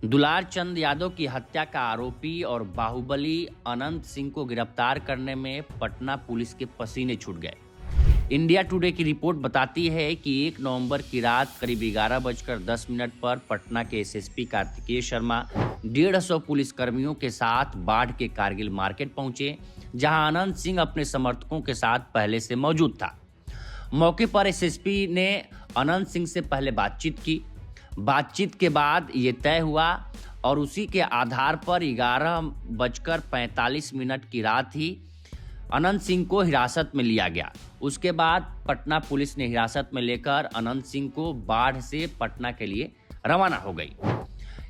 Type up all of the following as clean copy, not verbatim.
दुलार चंद यादव की हत्या का आरोपी और बाहुबली अनंत सिंह को गिरफ्तार करने में पटना पुलिस के पसीने छूट गए। इंडिया टुडे की रिपोर्ट बताती है कि 1 नवंबर की रात करीब 11:10 पर पटना के एसएसपी कार्तिकेय शर्मा 150 पुलिसकर्मियों के साथ बाढ़ के कारगिल मार्केट पहुंचे, जहां अनंत सिंह अपने समर्थकों के साथ पहले से मौजूद था। मौके पर एसएसपी ने अनंत सिंह से पहले बातचीत की। बातचीत के बाद ये तय हुआ और उसी के आधार पर 11:45 की रात ही अनंत सिंह को हिरासत में लिया गया। उसके बाद पटना पुलिस ने हिरासत में लेकर अनंत सिंह को बाढ़ से पटना के लिए रवाना हो गई।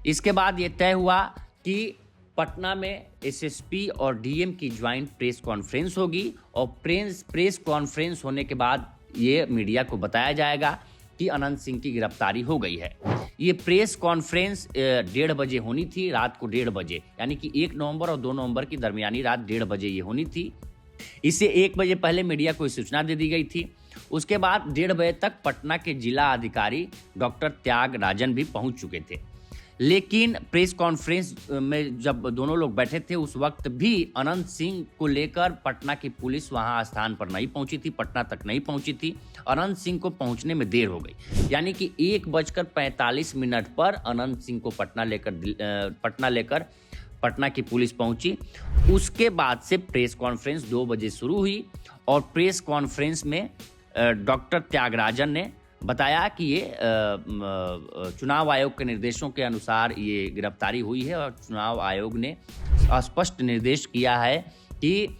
इसके बाद ये तय हुआ कि पटना में एसएसपी और डीएम की ज्वाइंट प्रेस कॉन्फ्रेंस होगी और प्रेस कॉन्फ्रेंस होने के बाद ये मीडिया को बताया जाएगा कि अनंत सिंह की गिरफ्तारी हो गई है। ये प्रेस कॉन्फ्रेंस 1:30 बजे होनी थी, रात को 1:30 बजे, यानी कि 1 नवंबर और 2 नवंबर की दरमियानी रात 1:30 बजे ये होनी थी। इससे 1 बजे पहले मीडिया को सूचना दे दी गई थी। उसके बाद 1:30 बजे तक पटना के जिला अधिकारी डॉक्टर त्यागराजन भी पहुंच चुके थे। लेकिन प्रेस कॉन्फ्रेंस में जब दोनों लोग बैठे थे उस वक्त भी अनंत सिंह को लेकर पटना की पुलिस वहां स्थान पर नहीं पहुंची थी, पटना तक नहीं पहुंची थी। अनंत सिंह को पहुंचने में देर हो गई, यानी कि 1:45 पर अनंत सिंह को पटना लेकर पटना की पुलिस पहुंची। उसके बाद से प्रेस कॉन्फ्रेंस 2 बजे शुरू हुई और प्रेस कॉन्फ्रेंस में डॉक्टर त्यागराजन ने बताया कि ये चुनाव आयोग के निर्देशों के अनुसार ये गिरफ्तारी हुई है और चुनाव आयोग ने स्पष्ट निर्देश किया है कि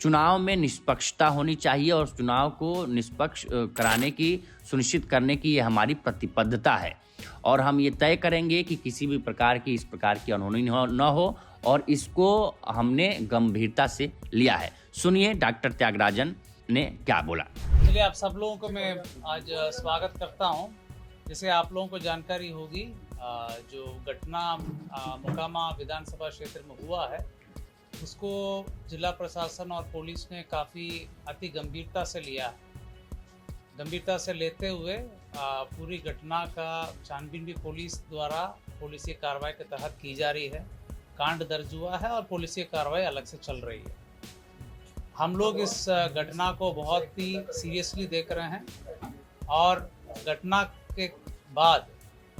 चुनाव में निष्पक्षता होनी चाहिए और चुनाव को निष्पक्ष कराने की सुनिश्चित करने की ये हमारी प्रतिबद्धता है और हम ये तय करेंगे कि किसी भी प्रकार की इस प्रकार की अनहोनी न हो और इसको हमने गंभीरता से लिया है। सुनिए डॉक्टर त्यागराजन ने क्या बोला। चलिए, आप सब लोगों को मैं आज स्वागत करता हूं। जैसे आप लोगों को जानकारी होगी, जो घटना मोकामा विधानसभा क्षेत्र में हुआ है उसको जिला प्रशासन और पुलिस ने काफ़ी अति गंभीरता से लिया। गंभीरता से लेते हुए पूरी घटना का छानबीन भी पुलिस द्वारा पुलिसी कार्रवाई के तहत की जा रही है। कांड दर्ज हुआ है और पुलिसी कार्रवाई अलग से चल रही है। हम लोग इस घटना को बहुत ही सीरियसली देख रहे हैं और घटना के बाद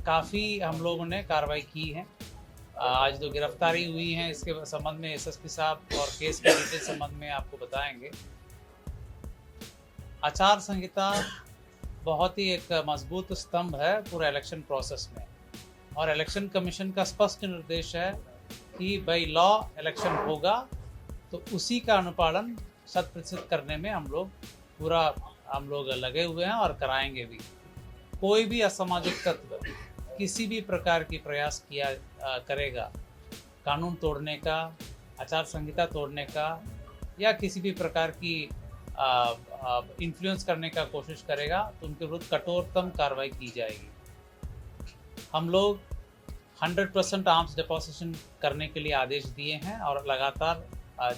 काफ़ी हम लोगों ने कार्रवाई की है। आज जो गिरफ्तारी हुई है इसके संबंध में एसएसपी साहब और केस के डिटेल संबंध में आपको बताएंगे। आचार संहिता बहुत ही एक मजबूत स्तंभ है पूरे इलेक्शन प्रोसेस में और इलेक्शन कमीशन का स्पष्ट निर्देश है कि बाई लॉ इलेक्शन होगा तो उसी का अनुपालन 100% करने में हम लोग लगे हुए हैं और कराएंगे भी। कोई भी असामाजिक तत्व किसी भी प्रकार की प्रयास करेगा कानून तोड़ने का, आचार संहिता तोड़ने का या किसी भी प्रकार की इन्फ्लुएंस करने का कोशिश करेगा तो उनके विरुद्ध कठोरतम कार्रवाई की जाएगी। हम लोग 100% आर्म्स डिपोजिशन करने के लिए आदेश दिए हैं और लगातार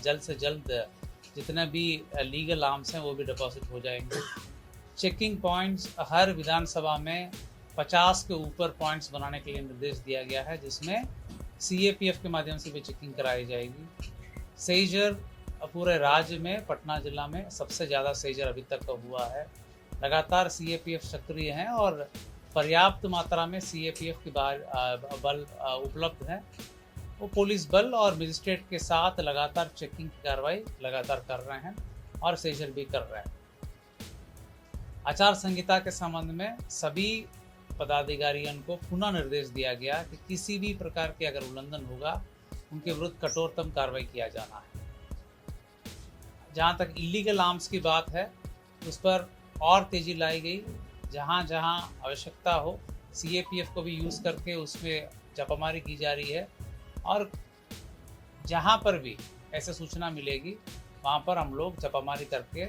जल्द से जल्द जितने भी लीगल आर्म्स हैं वो भी डिपॉजिट हो जाएंगे। चेकिंग पॉइंट्स हर विधानसभा में 50 के ऊपर पॉइंट्स बनाने के लिए निर्देश दिया गया है, जिसमें सीएपीएफ के माध्यम से भी चेकिंग कराई जाएगी। सेजर पूरे राज्य में पटना जिला में सबसे ज़्यादा सेजर अभी तक का हुआ है। लगातार सीएपीएफ सक्रिय हैं और पर्याप्त मात्रा में सीएपीएफ की बल उपलब्ध है। वो पुलिस बल और मजिस्ट्रेट के साथ लगातार चेकिंग की कार्रवाई लगातार कर रहे हैं और सेजर भी कर रहे हैं। आचार संहिता के संबंध में सभी पदाधिकारियों को पुनः निर्देश दिया गया कि किसी भी प्रकार के अगर उल्लंघन होगा उनके विरुद्ध कठोरतम कार्रवाई किया जाना है। जहाँ तक इलीगल आर्म्स की बात है उस पर और तेजी लाई गई। जहाँ जहाँ आवश्यकता हो सीएपीएफ को भी यूज़ करके उसमें छापामारी की जा रही है और जहाँ पर भी ऐसे सूचना मिलेगी वहाँ पर हम लोग छापामारी करके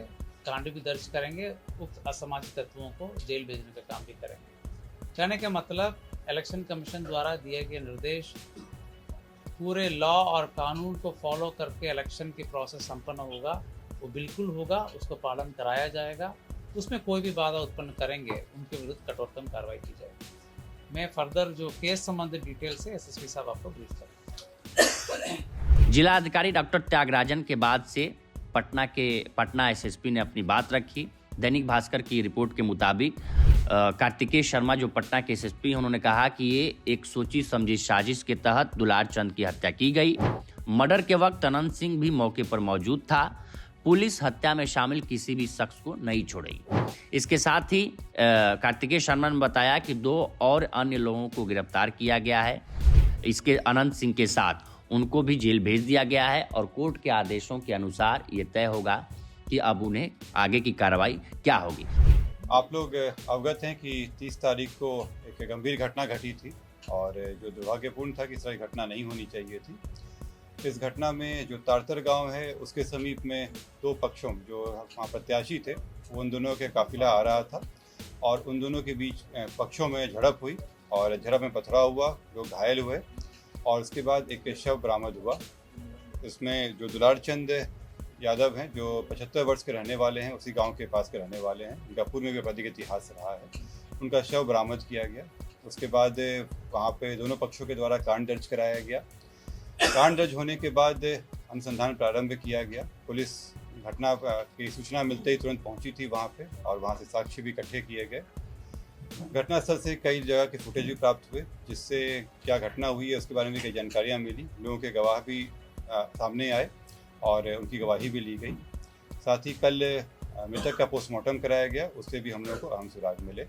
कांड भी दर्ज करेंगे, उक्त असामाजिक तत्वों को जेल भेजने का काम भी करेंगे। कहने का मतलब इलेक्शन कमीशन द्वारा दिए गए निर्देश पूरे लॉ और कानून को फॉलो करके इलेक्शन की प्रोसेस संपन्न होगा, वो बिल्कुल होगा, उसको पालन कराया जाएगा। उसमें कोई भी बाधा उत्पन्न करेंगे उनके विरुद्ध कठोरतम कार्रवाई की जाएगी। मैं फर्दर जो केस संबंधित डिटेल से एसएसपी साहब आपको ब्रीफ करेंगे। जिला अधिकारी डॉक्टर त्यागराजन के बाद से पटना एसएसपी ने अपनी बात रखी। दैनिक भास्कर की रिपोर्ट के मुताबिक कार्तिकेय शर्मा जो पटना के एसएसपी हैं, उन्होंने कहा कि ये एक सोची समझी साजिश के तहत दुलार चंद की हत्या की गई। मर्डर के वक्त अनंत सिंह भी मौके पर मौजूद था। पुलिस हत्या में शामिल किसी भी शख्स को नहीं छोड़ेगी। इसके साथ ही कार्तिकेय शर्मा ने बताया कि 2 और अन्य लोगों को गिरफ्तार किया गया है। इसके अनंत सिंह के साथ उनको भी जेल भेज दिया गया है और कोर्ट के आदेशों के अनुसार ये तय होगा कि अब उन्हें आगे की कार्रवाई क्या होगी। आप लोग अवगत हैं कि 30 तारीख को एक गंभीर घटना घटी थी और जो दुर्भाग्यपूर्ण था कि इस तरह की घटना नहीं होनी चाहिए थी। इस घटना में जो तारतर गांव है उसके समीप में 2 पक्षों जो वहाँ प्रत्याशी थे, उन दोनों के काफिला आ रहा था और उन दोनों के बीच पक्षों में झड़प हुई और झड़प में पथराव हुआ, लोग घायल हुए और उसके बाद एक शव बरामद हुआ। इसमें जो दुलार चंद यादव हैं जो 75 वर्ष के रहने वाले हैं, उसी गांव के पास के रहने वाले हैं, उनका पूर्व में आपराधिक इतिहास रहा है, उनका शव बरामद किया गया। उसके बाद वहाँ पे दोनों पक्षों के द्वारा कांड दर्ज कराया गया। कांड दर्ज होने के बाद अनुसंधान प्रारंभ किया गया। पुलिस घटना की सूचना मिलते ही तुरंत पहुंची थी वहाँ पे और वहाँ से साक्ष्य भी इकट्ठे किए गए। घटनास्थल से कई जगह के फुटेज भी प्राप्त हुए, जिससे क्या घटना हुई है उसके बारे में कई जानकारियाँ मिली। लोगों के गवाह भी सामने आए और उनकी गवाही भी ली गई। साथ ही कल मृतक का पोस्टमार्टम कराया गया, उससे भी हम लोग को अहम सुराग मिले।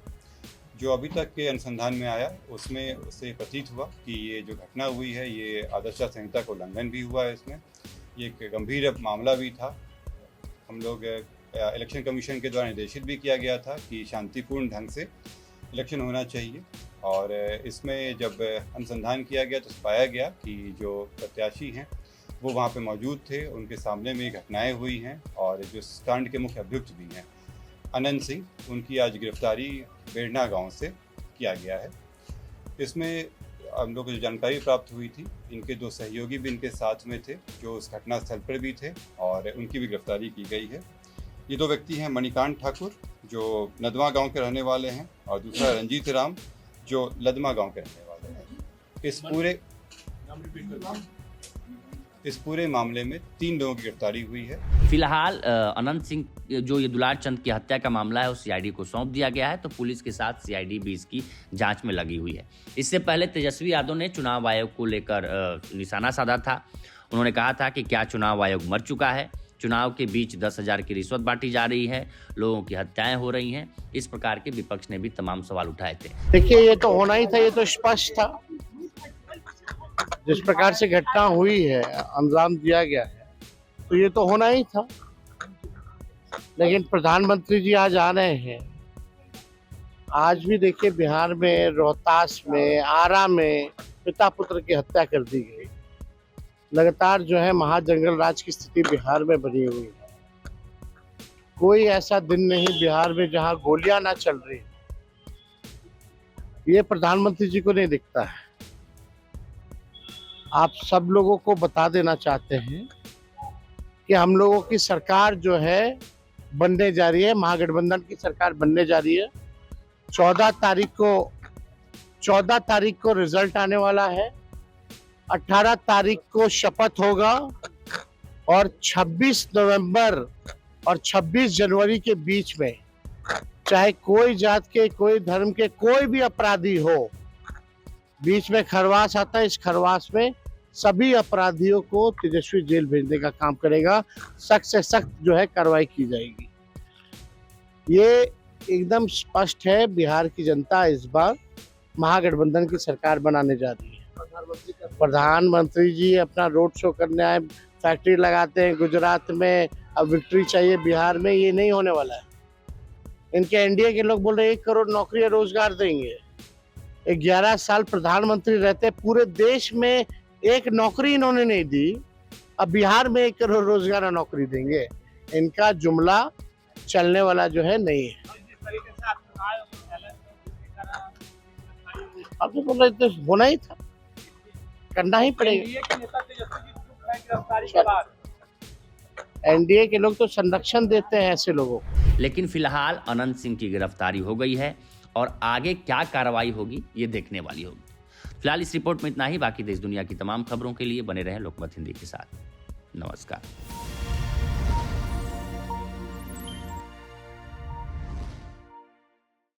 जो अभी तक के अनुसंधान में आया उसमें उससे प्रतीत हुआ कि ये जो घटना हुई है ये आदर्श संहिता का उल्लंघन भी हुआ है। इसमें ये एक गंभीर मामला भी था। हम लोग इलेक्शन कमीशन के द्वारा निर्देशित भी किया गया था कि शांतिपूर्ण ढंग से इलेक्शन होना चाहिए और इसमें जब अनुसंधान किया गया तो पाया गया कि जो प्रत्याशी हैं वो वहाँ पे मौजूद थे, उनके सामने में घटनाएं हुई हैं और जो कांड के मुख्य अभियुक्त भी हैं अनंत सिंह, उनकी आज गिरफ्तारी बेड़ना गांव से किया गया है। इसमें हम लोग को जो जानकारी प्राप्त हुई थी, इनके 2 सहयोगी भी इनके साथ में थे जो उस घटना स्थल पर भी थे और उनकी भी गिरफ्तारी की गई है। ये 2 व्यक्ति हैं मणिकांत ठाकुर जो नदवा गांव के रहने वाले हैं और दूसरा रंजीत राम जो लदमा गांव के रहने वाले हैं। इस पूरे मामले में 3 लोगों की गिरफ्तारी हुई है। फिलहाल अनंत सिंह जो ये दुलार चंद की हत्या का मामला है उस सीआईडी को सौंप दिया गया है, तो पुलिस के साथ सीआईडी भी इसकी जांच में लगी हुई है। इससे पहले तेजस्वी यादव ने चुनाव आयोग को लेकर निशाना साधा था। उन्होंने कहा था कि क्या चुनाव आयोग मर चुका है, चुनाव के बीच 10,000 की रिश्वत बांटी जा रही है, लोगों की हत्याएं हो रही हैं। इस प्रकार के विपक्ष ने भी तमाम सवाल उठाए थे। देखिए, ये तो होना ही था, ये तो स्पष्ट था। जिस प्रकार से घटना हुई है, अंजाम दिया गया है, तो ये तो होना ही था। लेकिन प्रधानमंत्री जी आज आ रहे हैं। आज भी देखिए बिहार में, रोहतास में, आरा में पिता पुत्र की हत्या कर दी गई। लगातार जो है महाजंगल राज की स्थिति बिहार में बनी हुई है। कोई ऐसा दिन नहीं बिहार में जहां गोलियां ना चल रही। ये प्रधानमंत्री जी को नहीं दिखता है। आप सब लोगों को बता देना चाहते हैं कि हम लोगों की सरकार जो है बनने जा रही है, महागठबंधन की सरकार बनने जा रही है। 14 तारीख को रिजल्ट आने वाला है। 18 तारीख को शपथ होगा और 26 नवंबर और 26 जनवरी के बीच में चाहे कोई जात के, कोई धर्म के, कोई भी अपराधी हो, बीच में खरवास आता है। इस खरवास में सभी अपराधियों को तेजस्वी जेल भेजने का काम करेगा। सख्त से सख्त जो है कार्रवाई की जाएगी। ये एकदम स्पष्ट है। बिहार की जनता इस बार महागठबंधन की सरकार बनाने जा रही है। प्रधानमंत्री जी अपना रोड शो करने आए, फैक्ट्री लगाते हैं गुजरात में, अब विक्ट्री चाहिए बिहार में। ये नहीं होने वाला है। इनके एनडीए के लोग बोल रहे 1 करोड़ नौकरी रोजगार देंगे। 11 साल प्रधानमंत्री रहते पूरे देश में एक नौकरी इन्होंने नहीं दी। अब बिहार में 1 करोड़ रोजगार नौकरी देंगे। इनका जुमला चलने वाला जो है नहीं है। अब तो बोल रहे तो होना ही था, करना ही पड़ेगा। एनडीए के लोग तो संरक्षण देते हैं ऐसे लोगों को। लेकिन फिलहाल अनंत सिंह की गिरफ्तारी हो गई है और आगे क्या कार्रवाई होगी ये देखने वाली होगी। फिलहाल इस रिपोर्ट में इतना ही। बाकी देश दुनिया की तमाम खबरों के लिए बने रहें लोकमत हिंदी के साथ। नमस्कार।